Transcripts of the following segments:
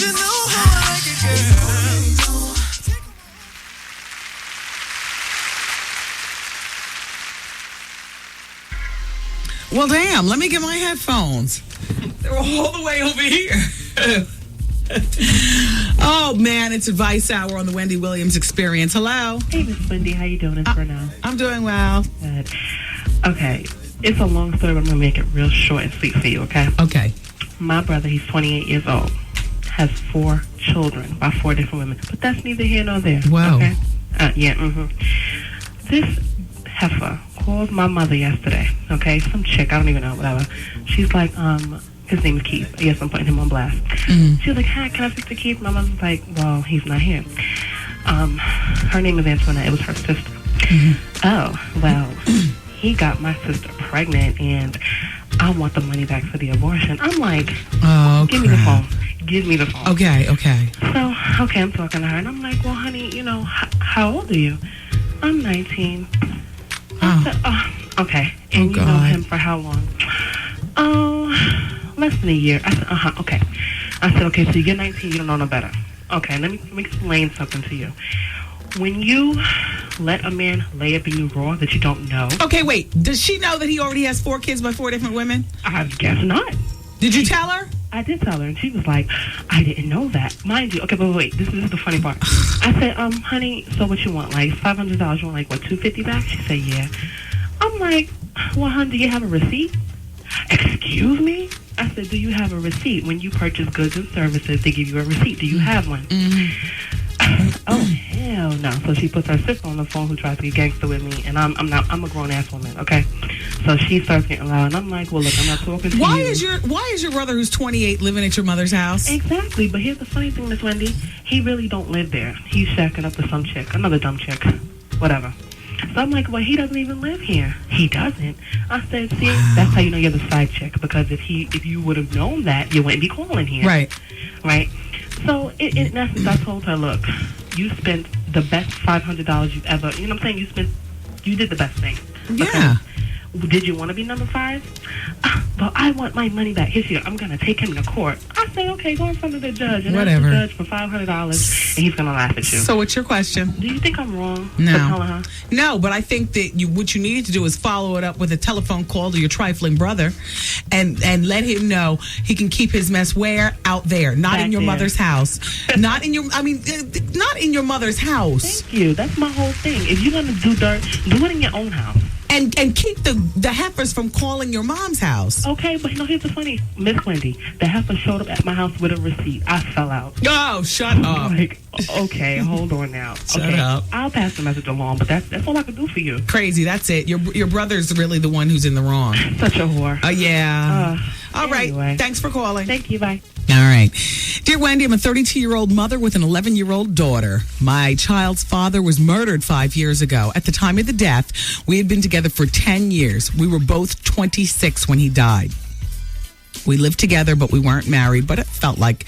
you know how I like it, girl. Well, damn, let me get my headphones. They're all the way over here. Oh, man, it's Advice Hour on the Wendy Williams Experience. Hello. Hey, Miss Wendy. How you doing? It's Bernal. I'm doing well. Good. Okay. It's a long story, but I'm going to make it real short and sweet for you, okay? Okay. My brother, he's 28 years old, has 4 children by 4 different women. But that's neither here nor there. Wow. Okay? This heifer called my mother yesterday, okay? Some chick, I don't even know, whatever. She's like, his name is Keith. Yes, I'm putting him on blast. Mm-hmm. She was like, hi, can I speak to Keith? My mother's like, well, he's not here. Her name is Antoinette. It was her sister. Mm-hmm. Oh, well, he got my sister pregnant, and I want the money back for the abortion. I'm like, give me the phone. Give me the phone. Okay. So, I'm talking to her, and I'm like, well, honey, you know, how old are you? I'm 19. I said, okay. And you know him for how long? Less than a year. I said, okay. I said, okay, so you're 19, you don't know no better. Okay, let me explain something to you. When you let a man lay up in you raw that you don't know. Okay, wait. Does she know that he already has 4 kids by 4 different women? I guess not. Did you tell her? I did tell her, and she was like, I didn't know that. Mind you, okay, but wait, this is the funny part. I said, honey, so what you want, like $500? You want like, what, $250 back? She said, yeah. I'm like, well, hon, do you have a receipt? Excuse me? I said, do you have a receipt? When you purchase goods and services, they give you a receipt. Do you have one? Mm-hmm. Oh, hell no. So she puts her sister on the phone who tries to get gangster with me, and I'm a grown-ass woman, okay? So she starts getting loud, and I'm like, well, look, I'm not talking to you. Why is your brother who's 28 living at your mother's house? Exactly, but here's the funny thing, Miss Wendy. He really don't live there. He's shacking up with some chick, another dumb chick, whatever. So I'm like, well, he doesn't even live here. He doesn't. I said, see, that's how you know you're the side chick, because if you would have known that, you wouldn't be calling here. Right? So in essence, I told her, look, you spent the best $500 you've ever, you know what I'm saying? You did the best thing. Yeah. Did you want to be number 5? But I want my money back. Here, I'm going to take him to court. I said, okay, go in front of the judge and ask the judge for $500, and he's going to laugh at you. So what's your question? Do you think I'm wrong for No. telling her? No, but I think that what you needed to do is follow it up with a telephone call to your trifling brother and let him know he can keep his mess where? Out there. Not in your mother's house. Not in your mother's house. Thank you. That's my whole thing. If you're going to do dirt, do it in your own house. And keep the heifers from calling your mom's house. Okay, but here's the funny, Miss Wendy. The heifer showed up at my house with a receipt. I fell out. Oh, shut up. Like, okay, hold on now. Shut up. I'll pass the message along, but that's all I can do for you. Crazy, that's it. Your brother's really the one who's in the wrong. Such a whore. Yeah. All anyway. right. Thanks for calling. Thank you. Bye. All right. Dear Wendy, I'm a 32-year-old mother with an 11-year-old daughter. My child's father was murdered 5 years ago. At the time of the death, we had been together for 10 years. We were both 26 when he died. We lived together, but we weren't married, but it felt like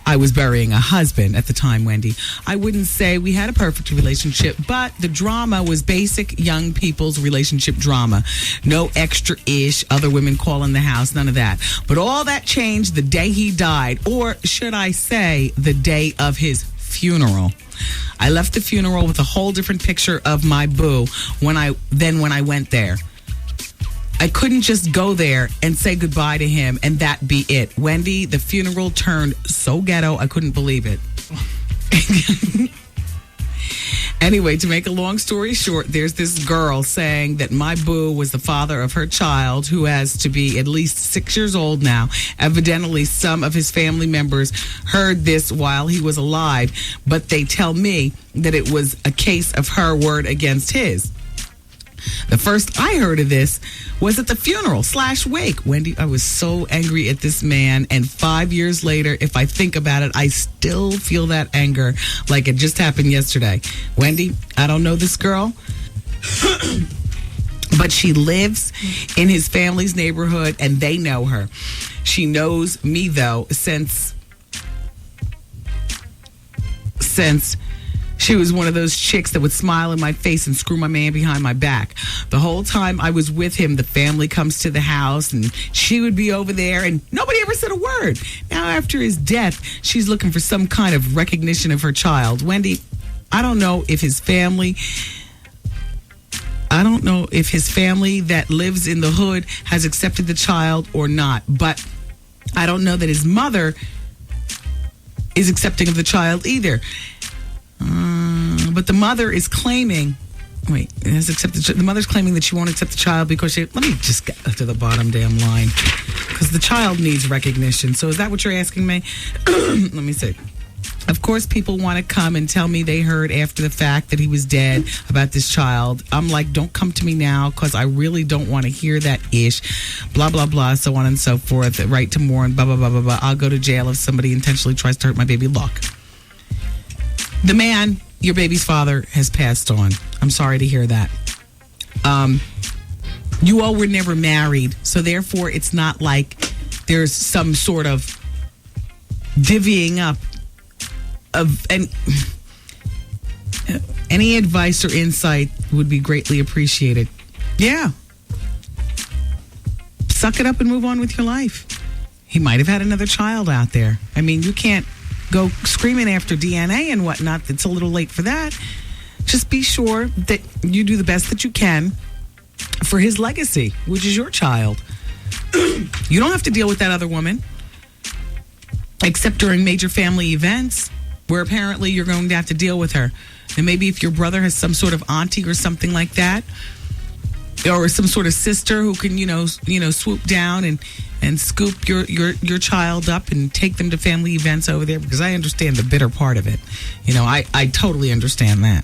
I was burying a husband at the time, Wendy. I wouldn't say we had a perfect relationship, but the drama was basic young people's relationship drama. No extra-ish, other women calling the house, none of that. But all that changed the day he died, or should I say, the day of his funeral. I left the funeral with a whole different picture of my boo when I went there. I couldn't just go there and say goodbye to him and that be it. Wendy, the funeral turned so ghetto, I couldn't believe it. Anyway, to make a long story short, there's this girl saying that my boo was the father of her child, who has to be at least 6 years old now. Evidently, some of his family members heard this while he was alive, but they tell me that it was a case of her word against his. The first I heard of this was at the funeral / wake. Wendy, I was so angry at this man. And 5 years later, if I think about it, I still feel that anger like it just happened yesterday. Wendy, I don't know this girl, but she lives in his family's neighborhood and they know her. She knows me, though, since she was one of those chicks that would smile in my face and screw my man behind my back. The whole time I was with him, the family comes to the house and she would be over there and nobody ever said a word. Now, now after his death, she's looking for some kind of recognition of her child. Wendy, I don't know if his family that lives in the hood has accepted the child or not, but I don't know that his mother is accepting of the child either. But the mother is claiming, the mother's claiming that she won't accept the child because let me just get to the bottom damn line, because the child needs recognition. So is that what you're asking me? Let me see. Of course, people want to come and tell me they heard after the fact that he was dead about this child. I'm like, don't come to me now, because I really don't want to hear that ish. Blah, blah, blah, so on and so forth. Right to mourn, blah, blah, blah, blah, blah. I'll go to jail if somebody intentionally tries to hurt my baby. Look, the man, your baby's father, has passed on. I'm sorry to hear that. You all were never married, so therefore it's not like there's some sort of divvying up of any advice or insight would be greatly appreciated. Yeah. Suck it up and move on with your life. He might have had another child out there. I mean, you can't go screaming after DNA and whatnot. It's a little late for that. Just be sure that you do the best that you can for his legacy, which is your child. You don't have to deal with that other woman, except during major family events, where apparently you're going to have to deal with her. And maybe if your brother has some sort of auntie or something like that, or some sort of sister who can, swoop down and scoop your child up and take them to family events over there, because I understand the bitter part of it. I totally understand that.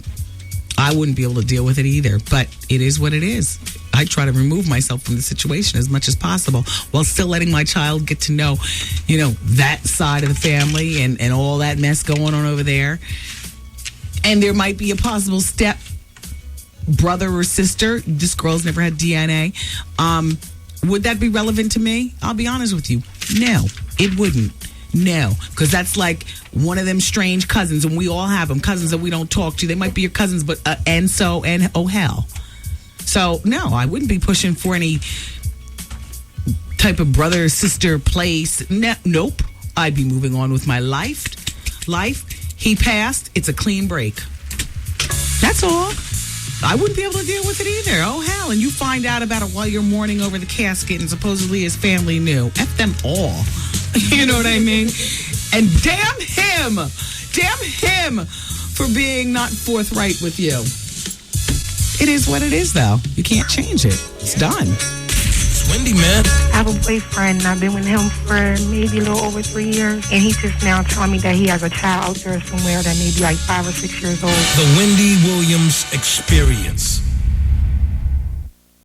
I wouldn't be able to deal with it either, but it is what it is. I try to remove myself from the situation as much as possible while still letting my child get to know, that side of the family and all that mess going on over there. And there might be a possible step brother or sister. This girl's never had DNA. Would that be relevant to me? I'll be honest with you. No, it wouldn't. No, because that's like one of them strange cousins, and we all have them, cousins that we don't talk to. They might be your cousins, but and oh hell. So no, I wouldn't be pushing for any type of brother or sister place. Nope. I'd be moving on with my life. He passed. It's a clean break. That's all. I wouldn't be able to deal with it either. Oh, hell. And you find out about it while you're mourning over the casket and supposedly his family knew. F them all. You know what I mean? And damn him for being not forthright with you. It is what it is, though. You can't change it. It's done. It's Wendy, man. I have a boyfriend. I've been with him for maybe a little over 3 years. And he's just now telling me that he has a child out there somewhere that may be like 5 or 6 years old. The Wendy Williams Experience.